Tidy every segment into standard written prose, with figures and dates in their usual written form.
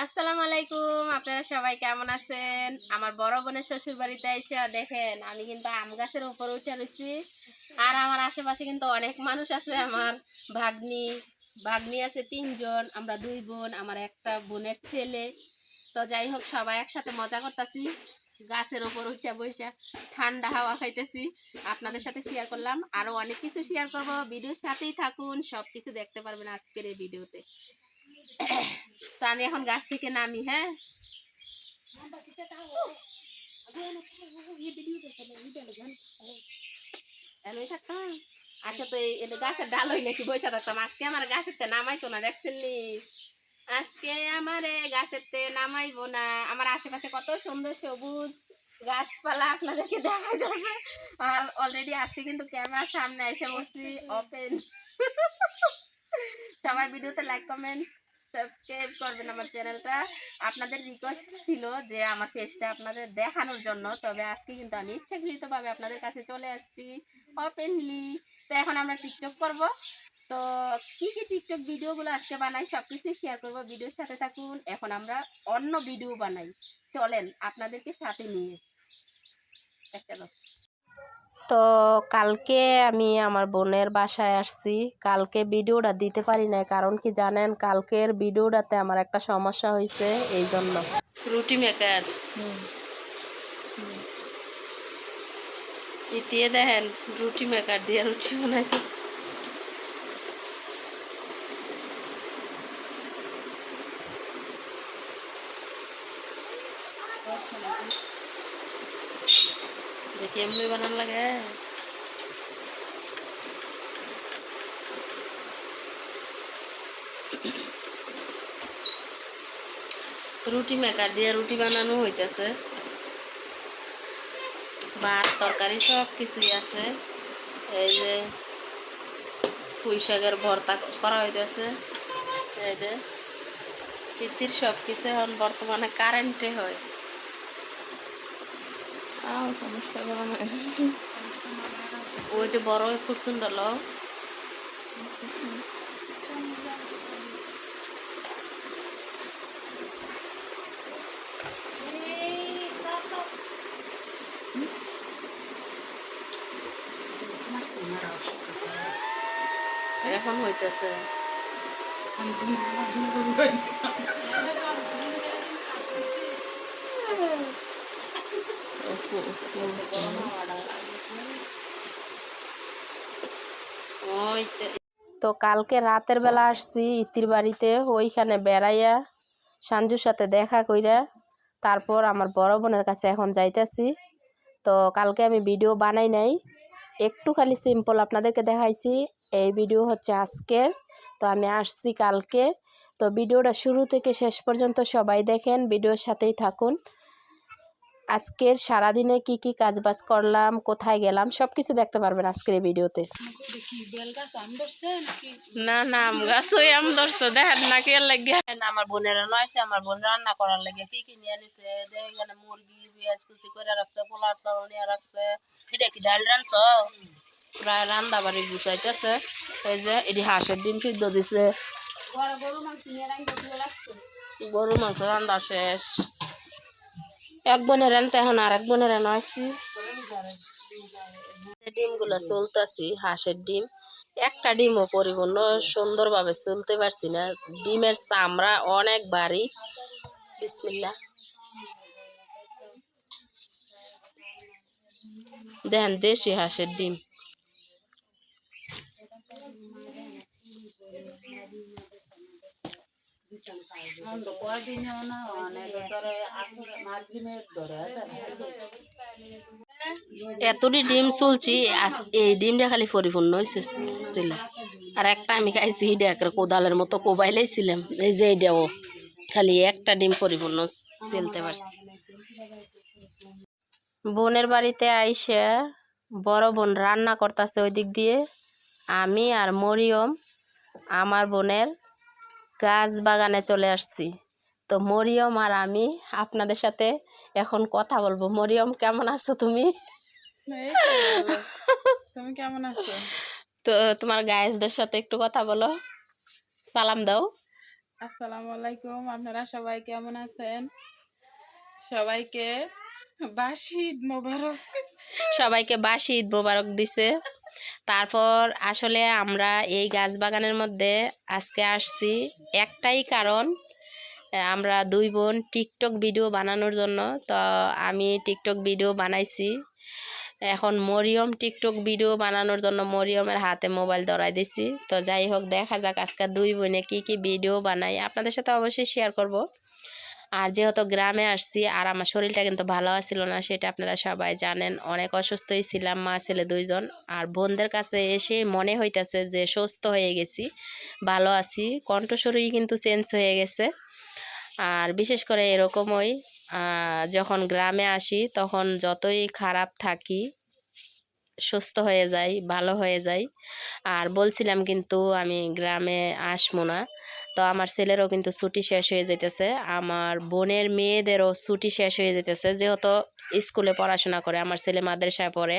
আসসালামু আলাইকুম। আপনারা সবাই কেমন আছেন? আমার বড় বোনের শ্বশুর বাড়িতে এসে দেখেন আমি কিন্তু আম গাছের উপর উঠে রয়েছি। আর আমার আশেপাশে কিন্তু অনেক মানুষ আছে। আমার ভাগ্নি ভাগ্নি আছে 3 জন, আমরা 2 বোন, আমার একটা বোনের ছেলে। তো যাই হোক, সবাই একসাথে মজা করতেছি, গাছের উপর উঠে বসে ঠান্ডা হাওয়া খাইতেছি। আপনাদের সাথে শেয়ার করলাম, আরো অনেক কিছু শেয়ার করব। ভিডিওর সাথেই থাকুন, সব কিছু দেখতে পারবেন আজকের এই ভিডিওতে। তো আমি এখন গাছ থেকে নামি। হ্যাঁ, আচ্ছা, তো এই গাছের ডাল হই নাকি বসে থাকতাম, আজকে আমার গাছের তে নামাইতো না, দেখছেন নি? আজকে আমার গাছের তে নামাইবো না। আমার আশেপাশে কত সুন্দর সবুজ গাছপালা আপনাদেরকে দেখাই যাবে। আর অলরেডি আজকে কিন্তু ক্যামেরার সামনে এসে বসছি ওপেন। সবাই ভিডিওতে লাইক কমেন্ট সাবস্ক্রাইব করবেন আমার চ্যানেলটা। আপনাদের রিকোয়েস্ট ছিল যে আমার ফেসটা আপনাদের দেখানোর জন্য, তবে আজকে কিন্তু আমি ইচ্ছাকৃতভাবে আপনাদের কাছে চলে আসছি ওপেনলি। তো এখন আমরা টিকটক করব। তো কি কি টিকটক ভিডিওগুলো আজকে বানাই সব কিছু শেয়ার করবো, ভিডিওর সাথে থাকুন। এখন আমরা অন্য ভিডিও বানাই, চলেন আপনাদেরকে সাথে নিয়ে একটা। তো কালকে আমি আমার বোনের বাসায় আসছি। কালকে ভিডিওটা দিতে পারি নাই, কারণ কি জানেন? কালকের ভিডিওটাতে আমার একটা সমস্যা হয়েছে, এই জন্য। রুটি মেকার ইতিয়ে দেখেন, রুটি মেকার দিয়ে রুটি বানাইতেছে। দেখি এমনি বানান লাগে। রুটি মেকার দিয়ে রুটি বানানো হইতেছে, ভাত তরকারি সব কিছুই আছে। এই যে পুঁই শাকের ভর্তা করা হইতেছে। এই যে পৃথিবীর সব কিছু এখন বর্তমানে কারেন্টে হয়। ওই যে বড় ফুটসুন ডালো এখন হইতেছে। তো কালকে রাতের বেলা আসছি ইতির বাড়িতে, ওইখানে বেড়াইয়া সঞ্জুর সাথে দেখা কইরা তারপর আমার বড় বোনের কাছে এখন যাইতেছি। তো কালকে আমি ভিডিও বানাই নাই, একটু খালি সিম্পল আপনাদেরকে দেখাইছি। এই ভিডিও হচ্ছে আজকের। তো আমি আসছি কালকে। তো ভিডিওটা শুরু থেকে শেষ পর্যন্ত সবাই দেখেন, ভিডিওর সাথেই থাকুন। আজকের সারাদিনে কি কি কাজবাজ করলাম, কোথায় গেলাম, সব কিছু দেখতে পারবেন আজকের এই ভিডিওতে। না না, আম গাছ ওই আম ধরছে, দেখেন না কে লাগে। আমার বোনেরা নয়ছে, আমার বোন রান্না করার লাগে কি কি নিয়ে নিছে। এখানে মুরগি পেঁয়াজ কুচি করে রাখছে, পোলার চাল নিয়ে রাখছে। এটা কি ডাল রাঁধছ? প্রায় রান্না বাড়ি গুছাইতেছে। এই যে এটি হাঁসের ডিম সিদ্ধ দিছে। গরু মাংস রান্না শেষ। এক বোনের রান্না এখন আর এক বোনের রান্না আসছি। ডিমগুলো চলতেছি, হাঁসের ডিম। একটা ডিমও পরিপূর্ণ সুন্দরভাবে চলতে পারছি না, ডিমের চামড়া অনেক ভারী। বিসমিল্লাহ, দেখেন দেশি হাঁসের ডিম। এতটি ডিম চলছি, এই ডিমটা খালি পরিপূর্ণ হয়েছে ছিল। আর একটা আমি খাইছি, এটা কোদালের মতো কোবাইলেছিলাম। এই যে এটাও খালি একটা ডিম পরিপূর্ণ চলতে পারছি। বোনের বাড়িতে আইসে বড় বোন রান্না করতেছে ওই দিক দিয়ে। আমি আর মরিয়ম আমার বোনের গাছ বাগানে চলে আসছি। তো মরিয়ম আর আমি আপনাদের সাথে এখন কথা বলবো। মরিয়ম, কেমন আছো তুমি? তুমি কেমন আছো? তো তোমার গায়েসদের সাথে একটু কথা বলো, সালাম দাও। আসসালামু আলাইকুম, আপনারা সবাই কেমন আছেন? সবাইকে বাসি ঈদ মোবারক। সবাইকে বাসি ঈদ মোবারক দিছে। তারপর আসলে আমরা এই গাছ বাগানের মধ্যে আজকে আসছি একটাই কারণ, আমরা দুই বোন টিকটক ভিডিও বানানোর জন্য। তো আমি টিকটক ভিডিও বানাইছি, এখন মরিয়ম টিকটক ভিডিও বানানোর জন্য মরিয়মের হাতে মোবাইল ধরাই দিছি। তো যাই হোক, দেখা যাক আজকে দুই বোনে কি কি ভিডিও বানাই, আপনাদের সাথে অবশ্যই শেয়ার করব। আর যেহেতু গ্রামে আসছি, আর আমার শরীরটা কিন্তু ভালো ছিল না, সেটা আপনারা সবাই জানেন। অনেক অসুস্থই ছিলাম, মা ছেলে দুইজন। আর বোনদের কাছে এসে মনে হইতেছে যে সুস্থ হয়ে গেছি, ভালো আছি, কণ্ঠস্বরই কিন্তু চেঞ্জ হয়ে গেছে। আর বিশেষ করে এরকমই, যখন গ্রামে আসি তখন যতই খারাপ থাকি সুস্থ হয়ে যাই, ভালো হয়ে যাই। আর বলছিলাম কিন্তু আমি গ্রামে আসবো না। তো আমার ছেলেরও কিন্তু ছুটি শেষ হয়ে যেতেছে, আমার বোনের মেয়েদেরও ছুটি শেষ হয়ে যেতেছে, যেহেতু স্কুলে পড়াশোনা করে, আমার ছেলে মাদ্রাসায় পড়ে।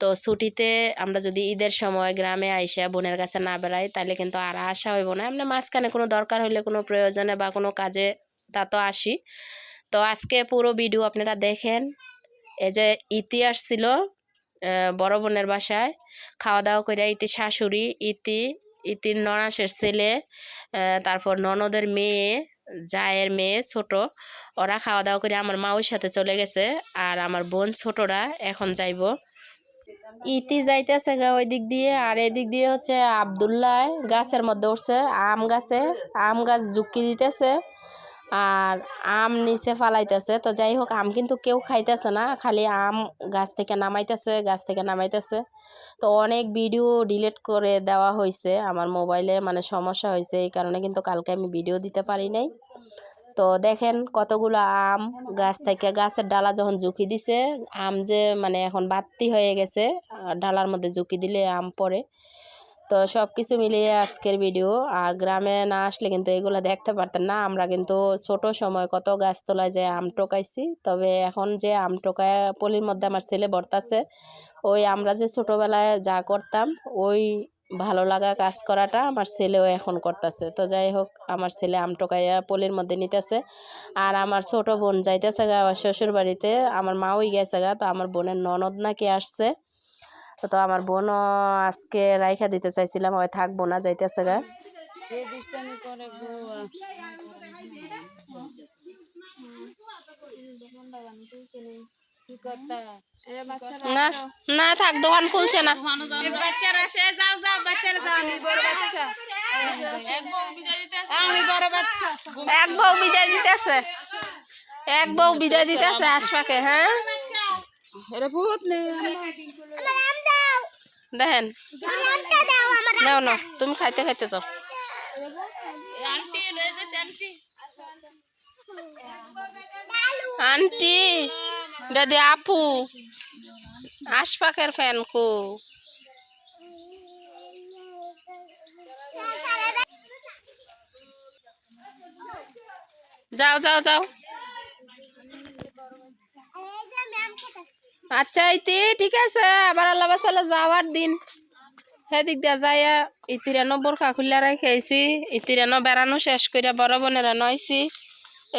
তো ছুটিতে আমরা যদি ঈদের সময় গ্রামে আইসা বোনের কাছে না বেড়াই, তাহলে কিন্তু আর আসা হইব না। এমনি মাঝখানে কোনো দরকার হইলে, কোনো প্রয়োজনে বা কোনো কাজে তা তো আসি। তো আজকে পুরো ভিডিও আপনারা দেখেন। এই যে ইতিহাস ছিল বড় বোনের বাসায়, খাওয়া দাওয়া করে ইতি শাশুড়ি, ইতির ননাসের ছেলে, তারপর ননদের মেয়ে, জায়ের মেয়ে ছোট, ওরা খাওয়া দাওয়া করে আমার মাউর সাথে চলে গেছে। আর আমার বোন ছোটরা এখন যাইব। ইতি যাইতেছে গা ওই দিক দিয়ে, আর এদিক দিয়ে হচ্ছে আবদুল্লাহ গাছের মধ্যে উঠছে, আম গাছে আম গাছ ঝুঁকি দিতেছে, আর আম নিচে ফালাইতেছে। তো যাই হোক, আম কিন্তু কেউ খাইতেছে না, খালি আম গাছ থেকে নামাইতেছে, গাছ থেকে নামাইতেছে। তো অনেক ভিডিও ডিলিট করে দেওয়া হয়েছে আমার মোবাইলে, মানে সমস্যা হয়েছে, এই কারণে কিন্তু কালকে আমি ভিডিও দিতে পারি নাই। তো দেখেন কতগুলো আম গাছ থেকে, গাছের ডালা যখন ঝুঁকি দিছে, আম যে মানে এখন বাড়তি হয়ে গেছে, ডালার মধ্যে ঝুঁকি দিলে আম পড়ে। তো সব কিছু মিলিয়ে আজকের ভিডিও। আর গ্রামে না আসলে কিন্তু এগুলো দেখতে পারতেন না। আমরা কিন্তু ছোট সময় কত গাছতলায় যে আম টোকাইছি, তবে এখন যে আম টোকায় পলির মধ্যে আমার ছেলে বর্তাছে, ওই আমরা যে ছোটোবেলায় যা করতাম ওই ভালো লাগা কাজ করাটা আমার ছেলেও এখন করতেছে। তো যাই হোক, আমার ছেলে আম টোকাইয়া পলির মধ্যে নিতেছে, আর আমার ছোট বোন যাইতেছে গা আমার শ্বশুর বাড়িতে, আমার মাওই গেছে গা। তো আমার বোনের ননদ নাকি আসছে, তো আমার বোনও আজকে রাইখা দিতে চাইছিলাম, ওই থাকবো না, যাইতেছে গা। না না, থাক, দোকান খুলছে না। এক বউ বিদায় দিতেছে, এক বউ বিদায় দিতেছে আশপাকে। হ্যাঁ দেখেন, নাও না, তুমি খাইতে খাইতে যাও। আন্টি দাদি আপু আশপাকের ফ্যান কো, যাও যাও যাও। আচ্ছা ইতি, ঠিক আছে, আবার আল্লাহ বাসালে যাওয়ার দিন সেদিক দিয়া যাইয়া ইতিরানো বোরখা খুলিয়া রাখাইছি, ইতিরানো বেড়ানো শেষ করিয়া বড় বোনেরা নইছি।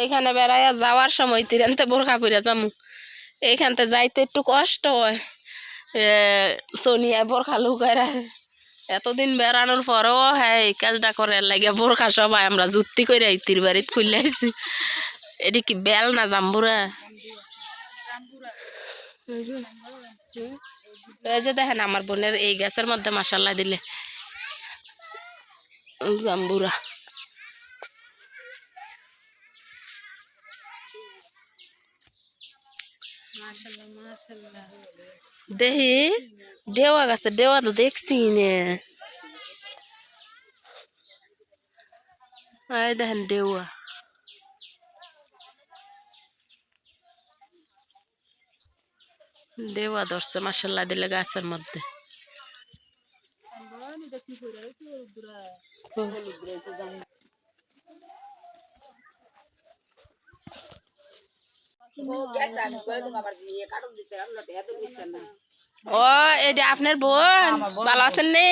এইখানে বেড়াইয়া যাওয়ার সময় ইতিরানতে বোরখা পরিয়া যামু, এইখানতে যাইতে একটু কষ্ট হয়। সোনিয়া বোরখা লুকাই রাখে, এতদিন বেড়ানোর পরেও হ্যাঁ এই কাজটা করে লাগে। বোরখা সবাই আমরা জুতি করে ইতির বাড়িত খুলে আইছি। এটি কি বেল না জাম্বুরা? এই যে দেখেন আমার বোনের এই গাছের মধ্যে মাসাল্লাহ দিলে জাম্বুরা। দেহি দেওয়া গাছে, দেওয়া তো দেখছি নে, এই দেখেন দেওয়া। দেওয়া ধরছে মাসাল্লাহ দিলে গাছের মধ্যে। ও এটা আপনার বোন, ভালো আছেন নে?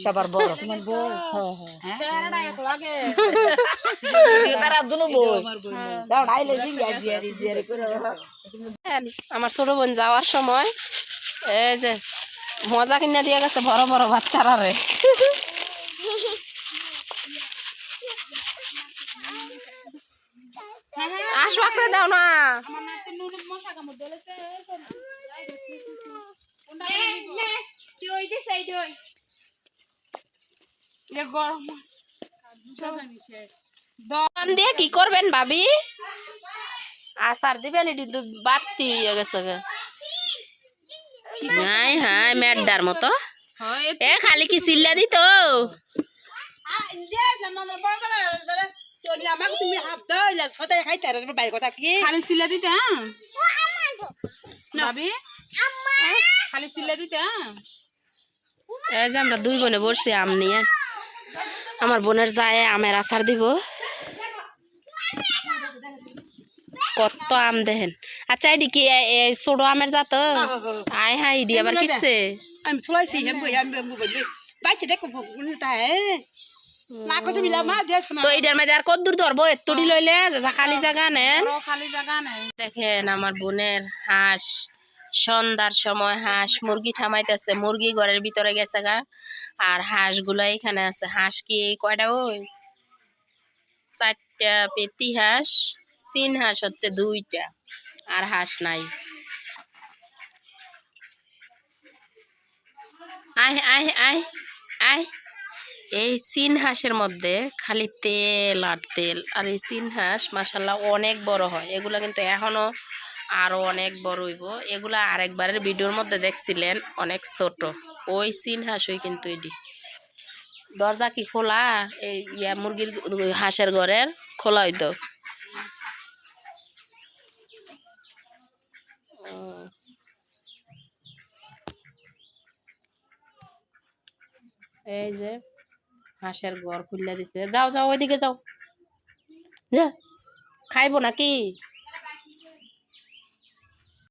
সবার বড় তোমার বউ তারা দুনো বউ দাও আইলে জিয়ারি জিয়ারি করে আমার ছোট বোন যাওয়ার সময় এই যে মজা কিনা দিয়ে গেছে বড় বড় বাচ্চারা রে। আসবা করে দাও না। দোকান দিয়ে কি করবেন ভাবি? আচার দিবেন? এটি তো বাতি হয়ে গেছে গে। নাই হ্যাঁ ম্যাডার মতো এ খালি কি চিল্লা দিত। খালি সিলা দিতে ভাবি, খালি সিলা দিতে এই যে আমরা দুই বোনে বসছি আম নিয়ে, আমার বোনের যায় আমের আচার দিব। কত আম দেখেন। আচ্ছা এডি কি ছোট আমের যা তো আয় হাই ইডি আবার কিসছে? আমি চলাইছি আমি বাইতে দেখো না কত বিলা মা দেশ তো এটার মধ্যে আর কত দূর ধরবো? এত্তুটি লইলে খালি জায়গা নেন। খালি জায়গা নেই। দেখেন আমার বোনের হাঁস, সন্ধ্যার সময় হাঁস মুরগি ঠামাইতেছে, মুরগি ঘরের ভিতরে গেছে গা, আর হাঁস গুলা এখানে আছে। হাঁস কি কয়টা? ওই 4টা পেটি হাঁস, চীন হাঁস হচ্ছে 2টা, আর হাঁস নাই। আয় আয় আয় আয়। এই চীন হাঁসের মধ্যে খালি তেল আর তেল, আর এই চীন হাঁস মাশাল্লাহ অনেক বড় হয়। এগুলা কিন্তু এখনো আরো অনেক বড় হইব। এগুলা আরেকবারের ভিডিওর মধ্যে দেখছিলেন অনেক ছোট, ওই চীন হাঁসই কিন্তু এটি। দরজা কি খোলা? এই মুরগির হাঁসের ঘরের খোলা হইতো। এই যে হাঁসের ঘর খুললে দিছে। যাও যাও ওইদিকে যাও, যা খাইবো নাকি?